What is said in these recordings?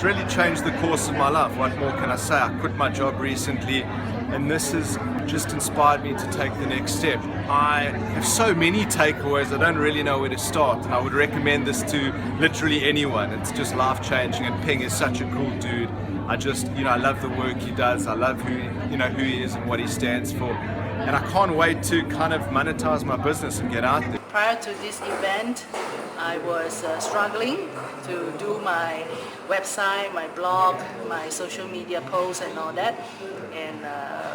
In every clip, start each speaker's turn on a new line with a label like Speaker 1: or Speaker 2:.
Speaker 1: it's really changed the course of my life. What more can I say? I quit my job recently, and this has just inspired me to take the next step. I have so many takeaways, I don't really know where to start, and I would recommend this to literally anyone. It's just life-changing, and Peng is such a cool dude. I love the work he does. I love who he is and what he stands for. And I can't wait to kind of monetize my business and get out there.
Speaker 2: Prior to this event, I was struggling to do my website, my blog, my social media posts and all that. And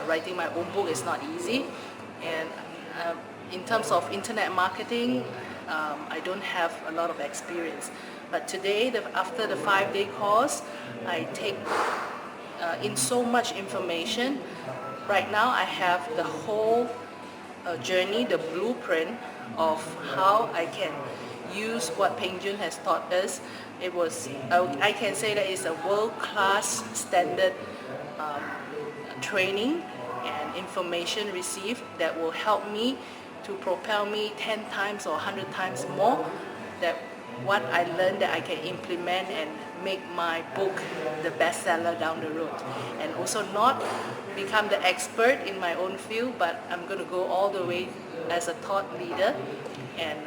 Speaker 2: writing my own book is not easy. And in terms of internet marketing, I don't have a lot of experience. But today, after the 5-day course, I take in so much information. Right now, I have the whole journey, the blueprint of how I can use what Peng Joon has taught us. I can say that it's a world-class standard training and information received that will help me to propel me 10 times or 100 times more, that what I learned that I can implement and make my book the bestseller down the road. And also not become the expert in my own field, but I'm going to go all the way as a thought leader and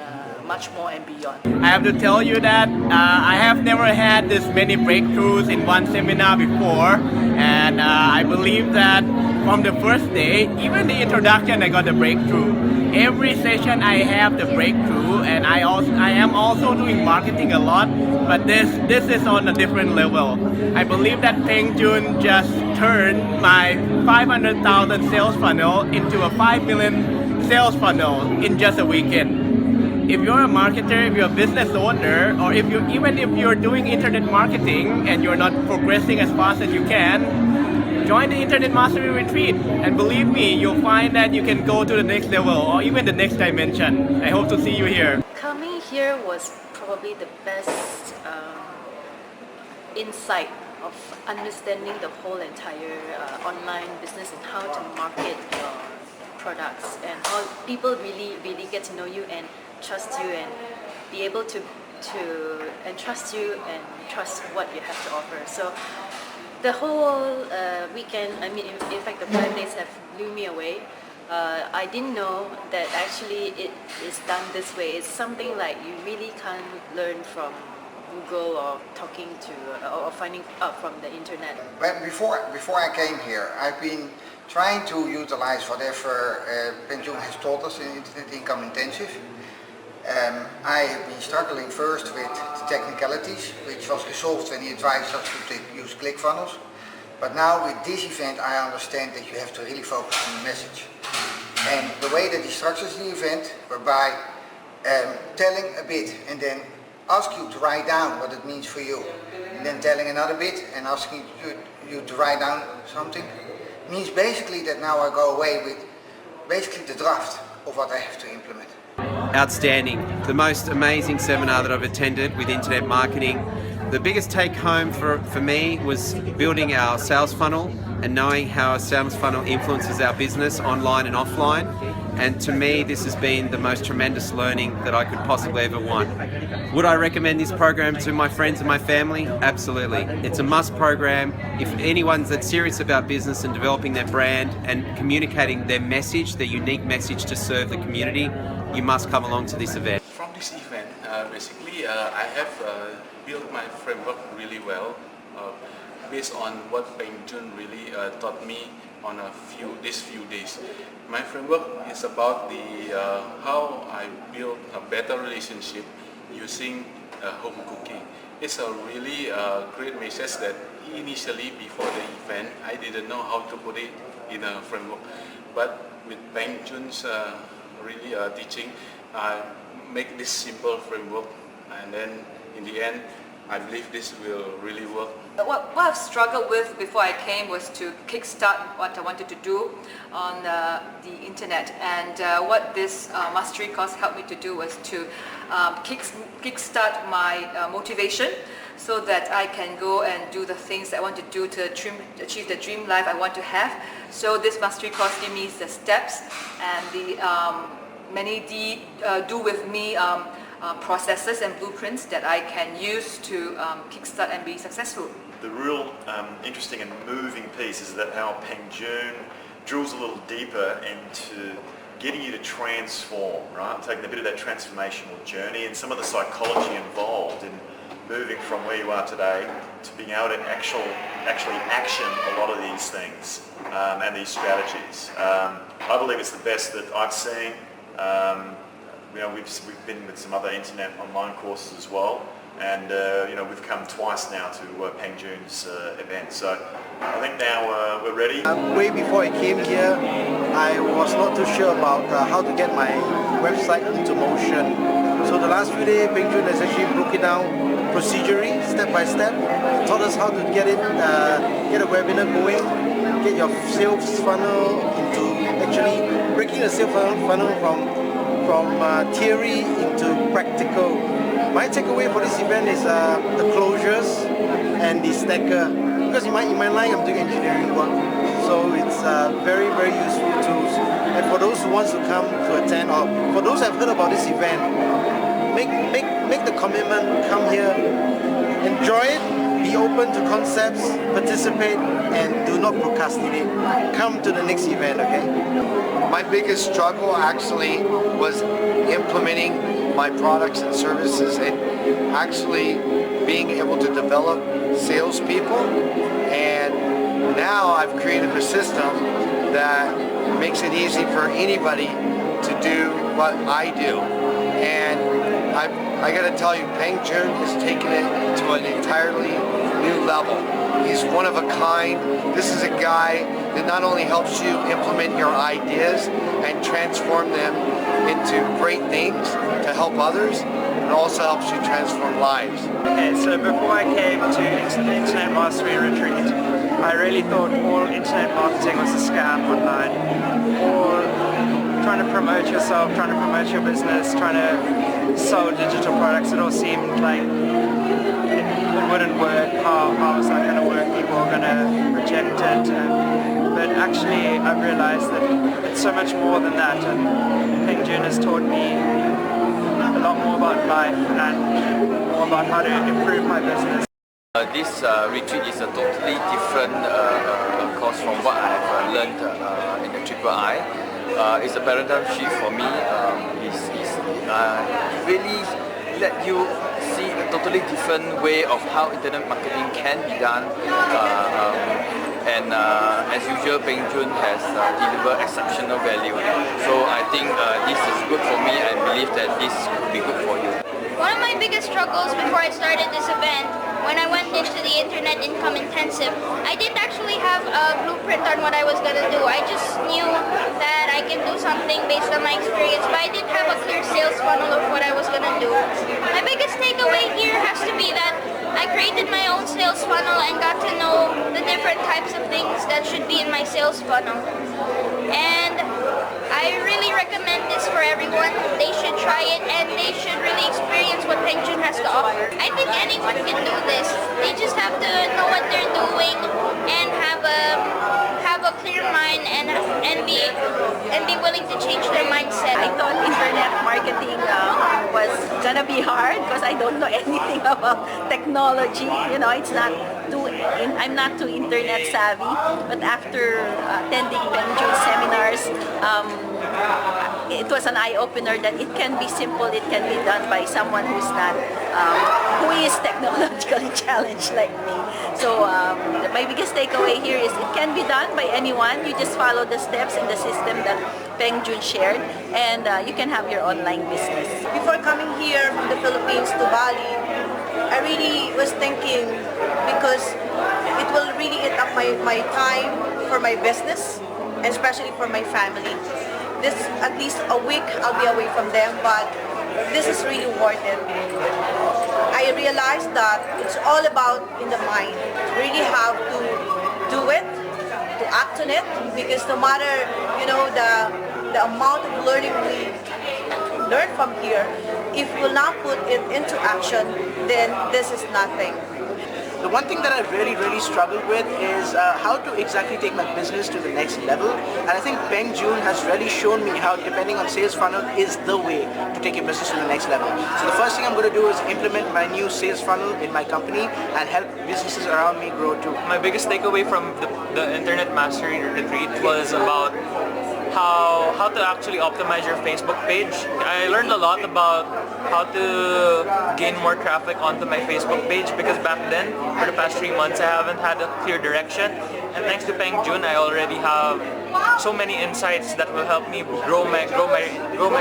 Speaker 2: much more and beyond.
Speaker 3: I have to tell you that I have never had this many breakthroughs in one seminar before, and I believe that from the first day, even the introduction, I got the breakthrough. Every session I have the breakthrough, and I am also doing marketing a lot, but this is on a different level. I believe that Peng Joon just turned my 500,000 sales funnel into a 5 million sales funnel in just a weekend. If you're a marketer, if you're a business owner, or even if you're doing internet marketing and you're not progressing as fast as you can, join the Internet Mastery Retreat, and believe me, you'll find that you can go to the next level or even the next dimension. I hope to see you here.
Speaker 2: Coming here was probably the best insight of understanding the whole entire online business and how to market your products, and how people really get to know you and trust you and be able to trust you and trust what you have to offer. So the whole weekend, in fact the 5 days have blew me away. I didn't know that actually it is done this way. It's something like you really can't learn from Google or talking to or finding out from the internet.
Speaker 4: Well, before I came here, I've been trying to utilize whatever Peng Joon has taught us in Internet Income Intensive. I have been struggling first with the technicalities, which was resolved when he advised us to use ClickFunnels. But now with this event I understand that you have to really focus on the message. And the way that he structures the event, whereby telling a bit and then ask you to write down what it means for you, and then telling another bit and asking you to write down something, means basically that now I go away with basically the draft of what I have to implement.
Speaker 5: Outstanding. The most amazing seminar that I've attended with internet marketing. The biggest take home for me was building our sales funnel and knowing how a sales funnel influences our business online and offline. And to me, this has been the most tremendous learning that I could possibly ever want. Would I recommend this program to my friends and my family? Absolutely. It's a must program. If anyone's that's serious about business and developing their brand and communicating their message, their unique message to serve the community, you must come along to this event.
Speaker 6: From this event, basically I have built my framework really well based on what Peng Joon really taught me on these few days. My framework is about how I build a better relationship using home cooking. It's a really great message that initially before the event I didn't know how to put it in a framework, but with Peng Joon's really teaching, I make this simple framework, and then in the end I believe this will really work.
Speaker 7: What I've struggled with before I came was to kickstart what I wanted to do on the internet, and what this mastery course helped me to do was to kickstart my motivation, so that I can go and do the things I want to do to achieve the dream life I want to have. So this mastery course gives me the steps and the many do with me processes and blueprints that I can use to kickstart and be successful.
Speaker 8: The real interesting and moving piece is that how Peng Joon drills a little deeper into getting you to transform, right? Taking a bit of that transformational journey and some of the psychology involved in moving from where you are today to being able to actually action a lot of these things and these strategies. I believe it's the best that I've seen. We've been with some other internet online courses as well, and we've come twice now to Peng Joon's event. So I think now we're ready.
Speaker 9: Way before I came here, I was not too sure about how to get my website into motion. So the last few days, Peng Joon has actually broken it down procedurally, step by step, taught us how to get a webinar going, get your sales funnel into actually breaking the sales funnel from theory into practical. My takeaway for this event is the closures and the stacker. Because in my line I'm doing engineering work, so it's very, very useful tools. And for those who want to come to attend, or for those who have heard about this event, make the commitment, come here, enjoy it, be open to concepts, participate, and do not procrastinate. Come to the next event, okay?
Speaker 10: My biggest struggle actually was implementing my products and services and actually being able to develop salespeople. And now I've created a system that makes it easy for anybody to do what I do. And I gotta tell you, Peng Joon has taken it to an entirely new level. He's one of a kind. This is a guy that not only helps you implement your ideas and transform them into great things to help others, but also helps you transform lives.
Speaker 11: Okay, so before I came to the Internet Mastery Retreat, I really thought all internet marketing was a scam online. Or trying to promote yourself, trying to promote your business, trying to sell digital products, it all seemed like it wouldn't work. How was that going to work? People are going to reject it. But actually I've realized that it's so much more than that, and Peng Joon has taught me a lot more about life and more about how to improve my business.
Speaker 12: This retreat is a totally different course from what I have learned in the Triple I. It's a paradigm shift for me. It's really let you see a totally different way of how internet marketing can be done. And as usual, Peng Joon has delivered exceptional value. So I think this is good for me. I believe that this could be good for you.
Speaker 13: One of my biggest struggles before I started this event, when I went into the Internet Income Intensive, I didn't actually have a blueprint on what I was going to do. I just knew that I can do something based on my experience, but I didn't have a clear sales funnel of what I was going to do. My biggest takeaway here has to be that I created my own sales funnel and got to know the different types of things that should be in my sales funnel. And I really recommend this for everyone. They should try it and they should really experience what Peng Joon has to offer. I think anyone can do this. They just have to know what they're doing and have a clear mind and be willing to change their mindset.
Speaker 14: I thought internet marketing was gonna be hard because I don't know anything about technology. You know, I'm not too internet savvy. But after attending Peng Joon seminars, it was an eye-opener that it can be simple, it can be done by someone who is technologically challenged like me. So my biggest takeaway here is it can be done by anyone. You just follow the steps in the system that Peng Joon shared, and you can have your online business.
Speaker 15: Before coming here from the Philippines to Bali, I really was thinking, because it will really eat up my time for my business, and especially for my family. This, at least a week, I'll be away from them, but this is really worth it. I realized that it's all about in the mind. You really have to do it, to act on it, because no matter, you know, the amount of learning we learn from here, if we'll not put it into action, then this is nothing.
Speaker 9: The one thing that I really struggled with is how to exactly take my business to the next level. And I think Peng Joon has really shown me how depending on sales funnel is the way to take your business to the next level. So the first thing I'm going to do is implement my new sales funnel in my company and help businesses around me grow too.
Speaker 16: My biggest takeaway from the Internet Mastery Retreat was about how to actually optimize your Facebook page. I learned a lot about how to gain more traffic onto my Facebook page because back then, for the past 3 months, I haven't had a clear direction. And thanks to Peng Joon, I already have so many insights that will help me grow my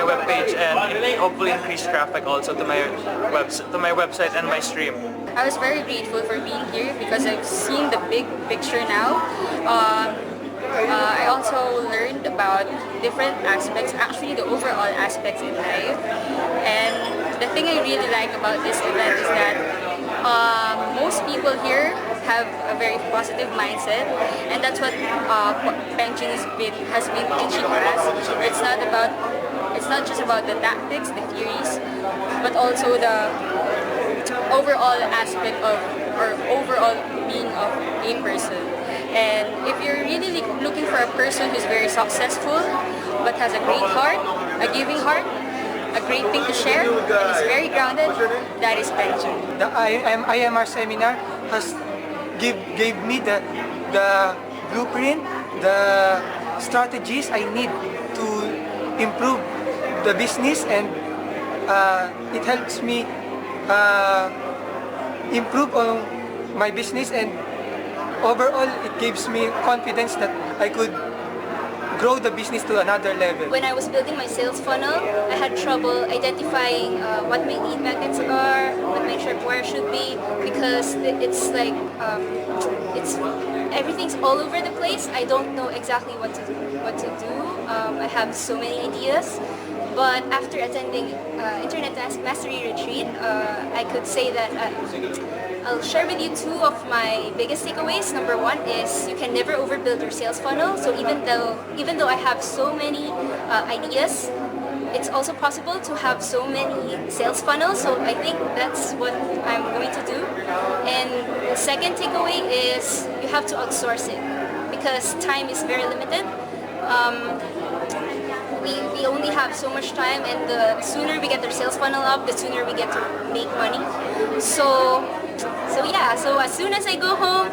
Speaker 16: web page and hopefully increase traffic also to my website and my stream.
Speaker 17: I was very grateful for being here because I've seen the big picture now. I also learned about different aspects, actually the overall aspects in life. And the thing I really like about this event is that most people here have a very positive mindset, and that's what Peng Joon has been teaching us. It's not just about the tactics, the theories, but also the overall aspect of, or overall being of a person. And if you're really looking for a person who's very successful but has a great heart, a giving heart, a great thing to share, and is very grounded, that is Peng Joon.
Speaker 11: The IMR seminar has gave me the blueprint, the strategies I need to improve the business, and it helps me improve on my business, and overall it gives me confidence that I could grow the business to another level.
Speaker 17: When I was building my sales funnel, I had trouble identifying what my lead magnets are, what my tripwire should be, because it's like everything's all over the place. I don't know exactly what to do. I have so many ideas. But after attending Internet Mastery Retreat, I could say that I'll share with you two of my biggest takeaways. Number one is you can never overbuild your sales funnel. So even though I have so many ideas, it's also possible to have so many sales funnels. So I think that's what I'm going to do. And the second takeaway is you have to outsource it because time is very limited. We only have so much time, and the sooner we get our sales funnel up, the sooner we get to make money. So as soon as I go home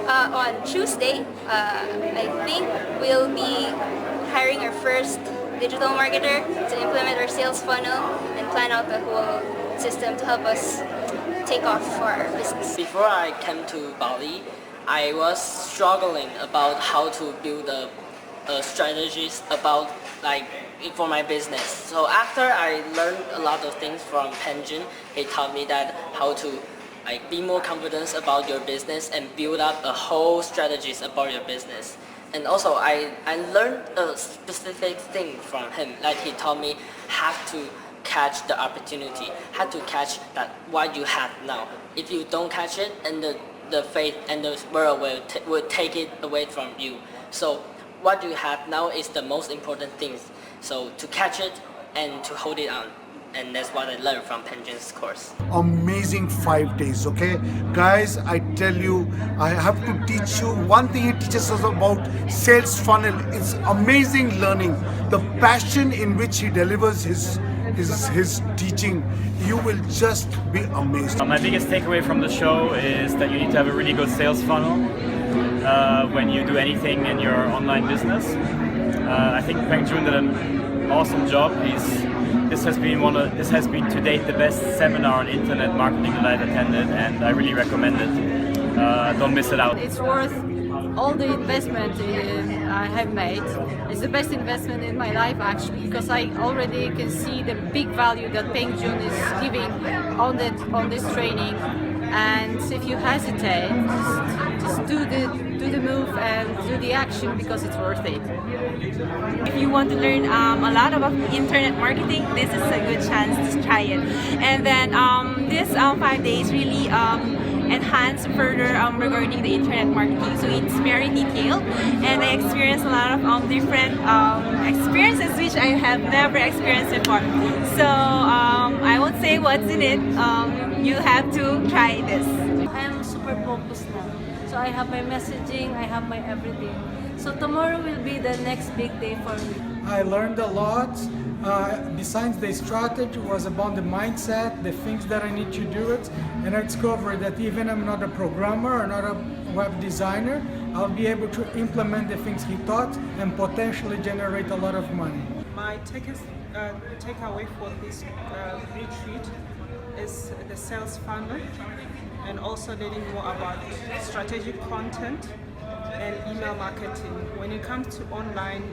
Speaker 17: on Tuesday, I think we'll be hiring our first digital marketer to implement our sales funnel and plan out the whole system to help us take off for our business.
Speaker 18: Before I came to Bali, I was struggling about how to build strategies about for my business. So after I learned a lot of things from Peng Joon, he taught me that how to be more confident about your business and build up a whole strategies about your business. And also I learned a specific thing from him. Like he taught me how to catch the opportunity, how to catch that what you have now. If you don't catch it, and the fate and the world will take it away from you. So what you have now is the most important thing. So to catch it and to hold it on. And that's what I learned from Peng Joon's course.
Speaker 19: Amazing 5 days, okay? Guys, I tell you, I have to teach you one thing he teaches us about sales funnel. It's amazing learning. The passion in which he delivers his teaching, you will just be amazed.
Speaker 20: My biggest takeaway from the show is that you need to have a really good sales funnel when you do anything in your online business. I think Peng Joon did an awesome job. This has been to date the best seminar on internet marketing that I've attended, and I really recommend it. Don't miss it out.
Speaker 21: It's worth all the investment I have made. It's the best investment in my life actually, because I already can see the big value that Peng Joon is giving on this training. And if you hesitate, just do the move and do the action, because it's worth it.
Speaker 22: If you want to learn a lot about internet marketing, this is a good chance to try it. And then this 5 days really enhance further regarding the internet marketing. So it's very detailed, and I experienced a lot of different experiences which I have never experienced before. So I won't say what's in it. You have to try this.
Speaker 23: I'm super pumped
Speaker 21: So I have my messaging, I have my everything. So tomorrow will be the next big day for me.
Speaker 1: I learned a lot. Besides the strategy, was about the mindset, the things that I need to do it, and I discovered that even I'm not a programmer or not a web designer, I'll be able to implement the things he taught and potentially generate a lot of money.
Speaker 3: My takeaway for this retreat is the sales funnel and also learning more about strategic content and email marketing. When it comes to online,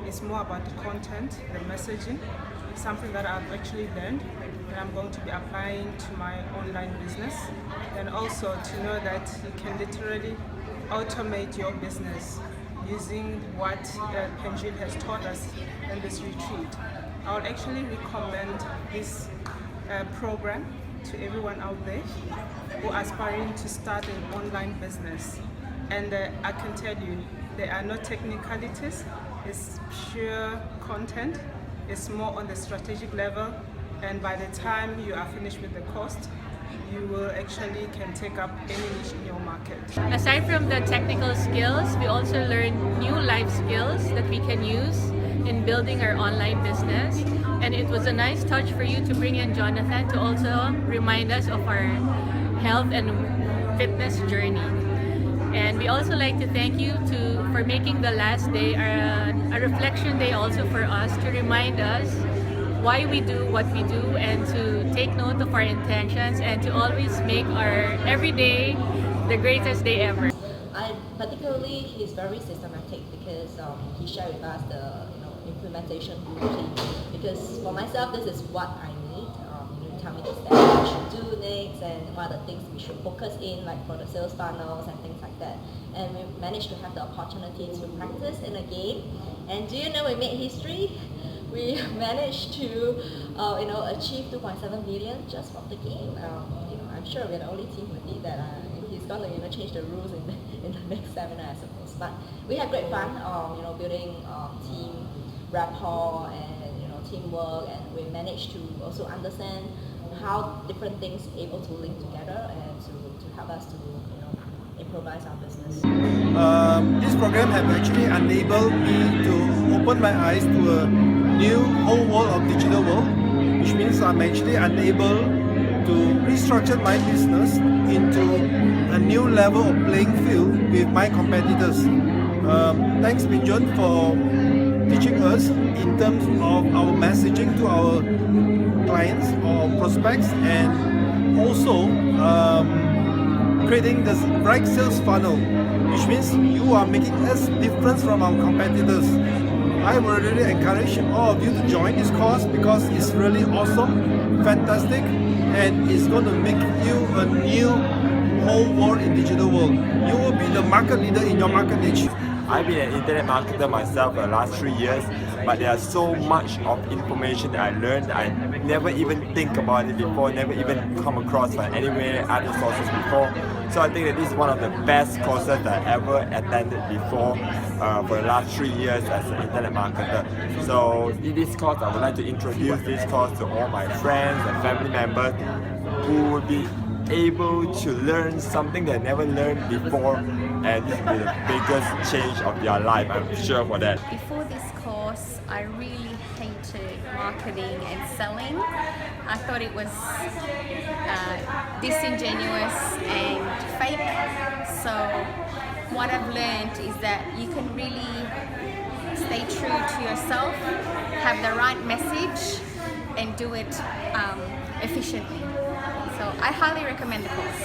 Speaker 3: it's more about the content, the messaging, something that I've actually learned and I'm going to be applying to my online business. And also to know that you can literally automate your business using what Peng Joon has taught us in this retreat. I would actually recommend this program to everyone out there who are aspiring to start an online business. And I can tell you, there are no technicalities, it's pure content, it's more on the strategic level, and by the time you are finished with the course, you will actually can take up any niche in your market.
Speaker 21: Aside from the technical skills, we also learn new life skills that we can use in building our online business. And it was a nice touch for you to bring in Jonathan to also remind us of our health and fitness journey. And we also like to thank you for making the last day a reflection day also for us, to remind us why we do what we do and to take note of our intentions and to always make our everyday the greatest day ever.
Speaker 23: Particularly, he's very systematic because he shared with us the implementation routine. Because for myself, this is what I need. You tell me the steps I should do next and what are the things we should focus in, like for the sales funnels and things like that. And we managed to have the opportunity to practice in a game. And do you know we made history? We managed to achieve 2.7 million just from the game. I'm sure we're the only team who did that. He's going to change the rules in the next seminar, I suppose. But we had great fun, building team rapport and teamwork, and we managed to also understand how different things are able to link together and to help us to improvise our business.
Speaker 9: This program has actually enabled me to open my eyes to a new whole world of digital world, which means I'm actually unable to restructure my business into a new level of playing field with my competitors. Thanks Peng Joon for teaching us in terms of our messaging to our clients or prospects, and also creating the right sales funnel, which means you are making us different from our competitors. I would really encourage all of you to join this course because it's really awesome, fantastic, and it's going to make you a new whole world in digital world. You will be the market leader in your market niche.
Speaker 24: I've been an internet marketer myself for the last 3 years, but there's so much of information that I learned. I never even think about it before, never even come across anywhere other sources before. So I think that this is one of the best courses that I ever attended before for the last 3 years as an internet marketer. So in this course, I would like to introduce this course to all my friends and family members who would be able to learn something they never learned before, and this will be the biggest change of their life, I'm sure for that.
Speaker 25: Before this course, I really hated marketing and selling. I thought it was disingenuous and fake. So what I've learned is that you can really stay true to yourself, have the right message, and do it efficiently. So I highly recommend the course.